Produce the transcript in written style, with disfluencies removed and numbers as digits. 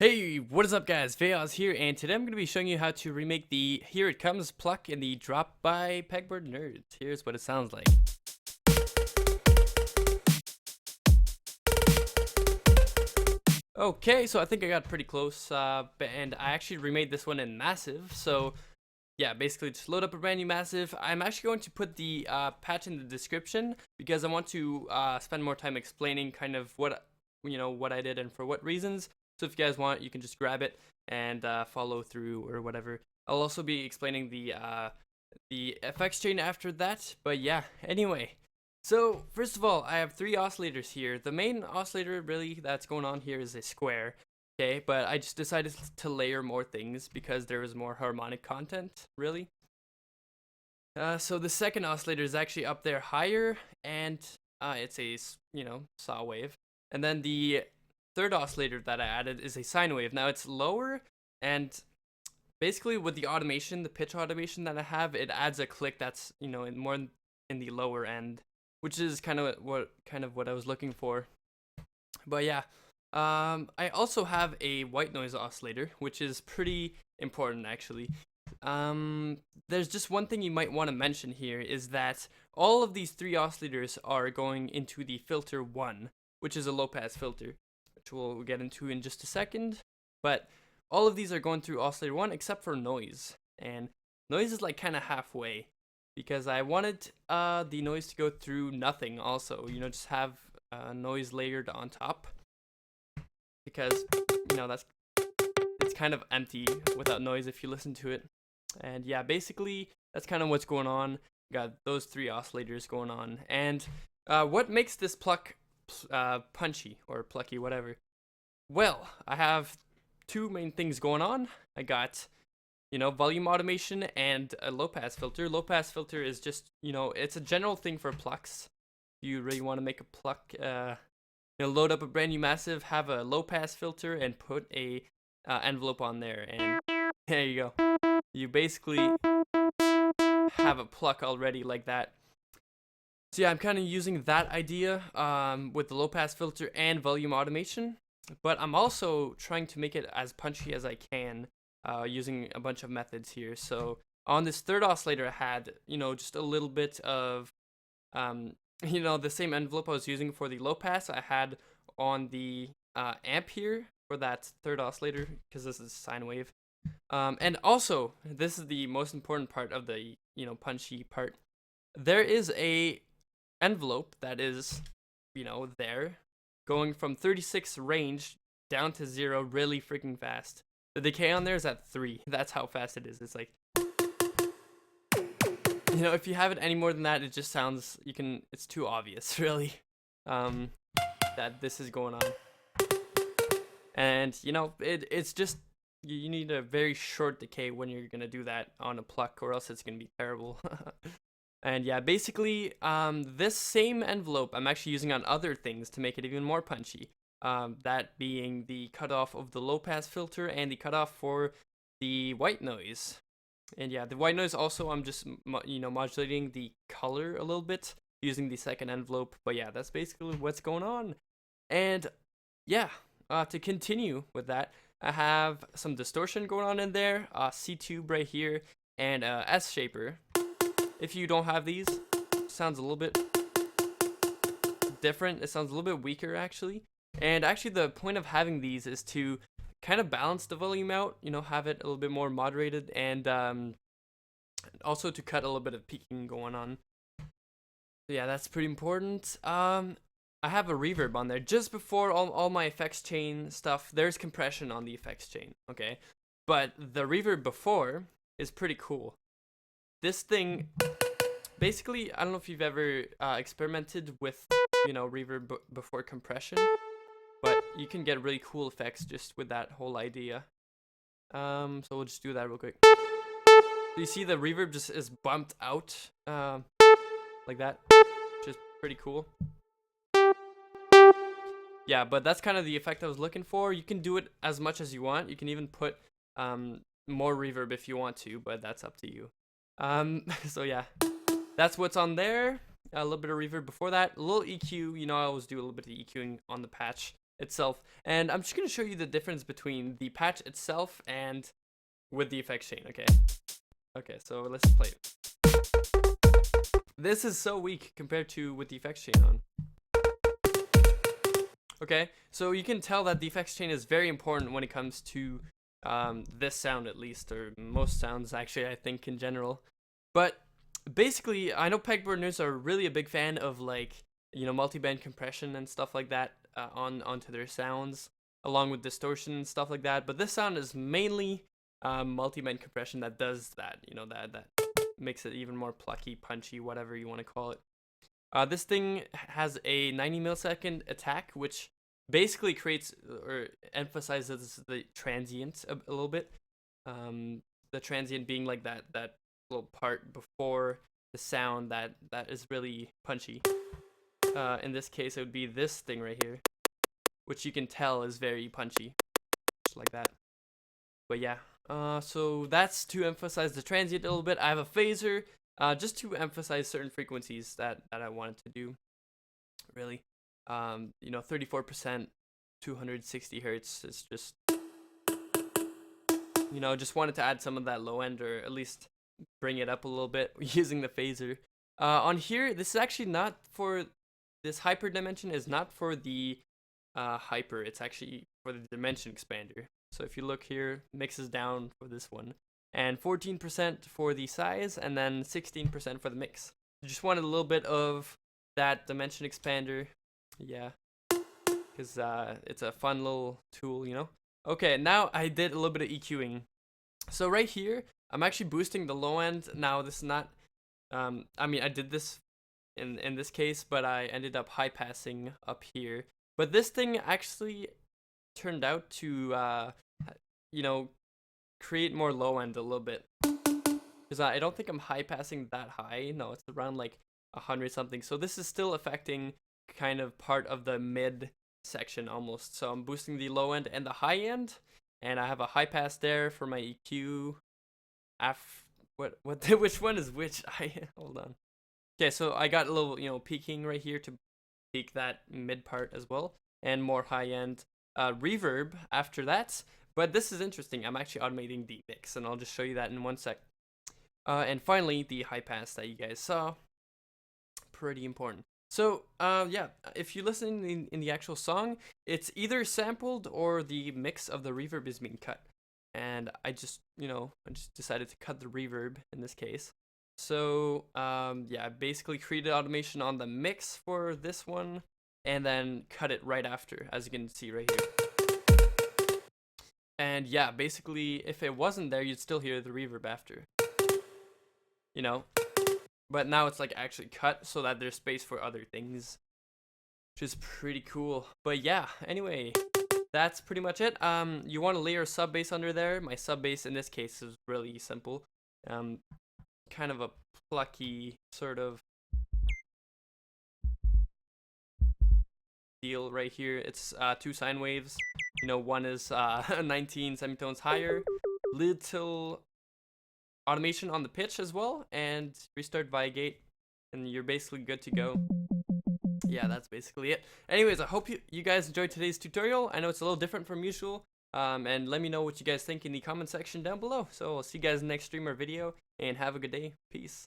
Hey, what is up guys? VayHoz here, and today I'm going to be showing you how to remake the Here It Comes Pluck in the Drop by Pegboard Nerds. Here's what it sounds like. Okay, so I think I got pretty close, and I actually remade this one in Massive, so yeah, basically just load up a brand new Massive. I'm actually going to put the patch in the description because I want to spend more time explaining kind of what I did and for what reasons. So if you guys want, you can just grab it and follow through or whatever. I'll also be explaining the effects chain after that. But yeah, anyway. So first of all, I have three oscillators here. The main oscillator really that's going on here is a square. Okay, but I just decided to layer more things because there was more harmonic content, really. So the second oscillator is actually up there higher, and it's a saw wave. And then the third oscillator that I added is a sine wave. Now it's lower, and basically with the automation, the pitch automation that I have, it adds a click that's more in the lower end, which is kind of what I was looking for. But yeah, I also have a white noise oscillator, which is pretty important actually. There's just one thing you might want to mention here is that all of these three oscillators are going into the filter 1, which is a low pass filter, which we'll get into in just a second. But all of these are going through oscillator 1 except for noise, and noise is like kind of halfway because I wanted the noise to go through nothing also, just have noise layered on top, because it's kind of empty without noise if you listen to it. And yeah, basically that's kind of what's going on. Got those three oscillators going on. And what makes this pluck punchy or plucky, whatever? Well, I have two main things going on. I got volume automation and a low pass filter. Low pass filter is just it's a general thing for plucks. You really want to make a pluck, load up a brand new Massive, have a low pass filter, and put a envelope on there, and there you go. You basically have a pluck already like that. So yeah, I'm kind of using that idea with the low pass filter and volume automation, but I'm also trying to make it as punchy as I can using a bunch of methods here. So on this third oscillator, I had just a little bit of the same envelope I was using for the low pass I had on the amp here for that third oscillator, because this is sine wave. And also, this is the most important part of the punchy part. There is a envelope that is there going from 36 range down to 0 really freaking fast. The decay on there is at 3. That's how fast it is. It's like, if you have it any more than that, it just sounds, it's too obvious, really, that this is going on. And, it's just, you need a very short decay when you're going to do that on a pluck, or else it's going to be terrible. And yeah, basically, this same envelope I'm actually using on other things to make it even more punchy. That being the cutoff of the low pass filter and the cutoff for the white noise. And yeah, the white noise also, I'm just modulating the color a little bit using the second envelope. But yeah, that's basically what's going on. And yeah, to continue with that, I have some distortion going on in there, C tube right here, and S shaper. If you don't have these, it sounds a little bit different. It sounds a little bit weaker actually. And actually the point of having these is to kind of balance the volume out, have it a little bit more moderated, and also to cut a little bit of peaking going on. So yeah, that's pretty important. I have a reverb on there. Just before all my effects chain stuff, there's compression on the effects chain, okay? But the reverb before is pretty cool. This thing, basically, I don't know if you've ever experimented with, reverb before compression, but you can get really cool effects just with that whole idea. So we'll just do that real quick. So you see the reverb just is bumped out, like that, which is pretty cool. Yeah, but that's kind of the effect I was looking for. You can do it as much as you want. You can even put more reverb if you want to, but that's up to you. So yeah, that's what's on there. A little bit of reverb before that, a little EQ. I always do a little bit of EQing on the patch. itself. And I'm just gonna show you the difference between the patch itself and with the effects chain. Okay, so let's play it. This is so weak compared to with the effects chain on. Okay, so you can tell that the effects chain is very important when it comes to this sound, at least, or most sounds actually, I think, in general. But basically, I know Pegboard nerds are really a big fan of, like, you know, multi-band compression and stuff like that onto their sounds, along with distortion and stuff like that. But this sound is mainly multi-band compression that does that, you know, that makes it even more plucky, punchy, whatever you want to call it. This thing has a 90 millisecond attack, which basically creates or emphasizes the transient a little bit. The transient being like that little part before the sound that is really punchy. In this case, it would be this thing right here, which you can tell is very punchy, just like that. But yeah, so that's to emphasize the transient a little bit. I have a phaser, just to emphasize certain frequencies that I wanted to do, really. You know, 34%, 260 hertz is just, you know, just wanted to add some of that low end, or at least bring it up a little bit using the phaser. On here, this is actually not for, this hyper dimension is not for the hyper, it's actually for the dimension expander. So if you look here, mixes down for this one, and 14% for the size, and then 16% for the mix. Just wanted a little bit of that dimension expander, yeah, because it's a fun little tool, you know. Okay, now I did a little bit of EQing. So right here, I'm actually boosting the low end. Now this is not, I mean, I did this in this case, but I ended up high passing up here. But this thing actually turned out to, you know, create more low end a little bit. Because I don't think I'm high passing that high. No, it's around like 100 something. So this is still affecting kind of part of the mid section almost. So I'm boosting the low end and the high end, and I have a high pass there for my EQ. Which one is which? Hold on. Okay, so I got a little, you know, peaking right here to peak that mid part as well, and more high end reverb after that. But this is interesting. I'm actually automating the mix, and I'll just show you that in one sec. And finally, the high pass that you guys saw. Pretty important. So, yeah, if you listen in the actual song, it's either sampled or the mix of the reverb is being cut. And I just, you know, I just decided to cut the reverb in this case. So, yeah, I basically created automation on the mix for this one, and then cut it right after, as you can see right here. And yeah, basically, if it wasn't there, you'd still hear the reverb after. You know? But now it's like actually cut so that there's space for other things, which is pretty cool. But yeah, anyway, that's pretty much it. You want to layer a sub bass under there. My sub bass in this case is really simple. Kind of a plucky sort of deal right here. It's 2 sine waves. You know, one is 19 semitones higher, little automation on the pitch as well, and restart Vigate, and you're basically good to go. Yeah, that's basically it. Anyways, I hope you guys enjoyed today's tutorial. I know it's a little different from usual, and let me know what you guys think in the comment section down below. So I'll see you guys in the next stream or video, and have a good day. Peace.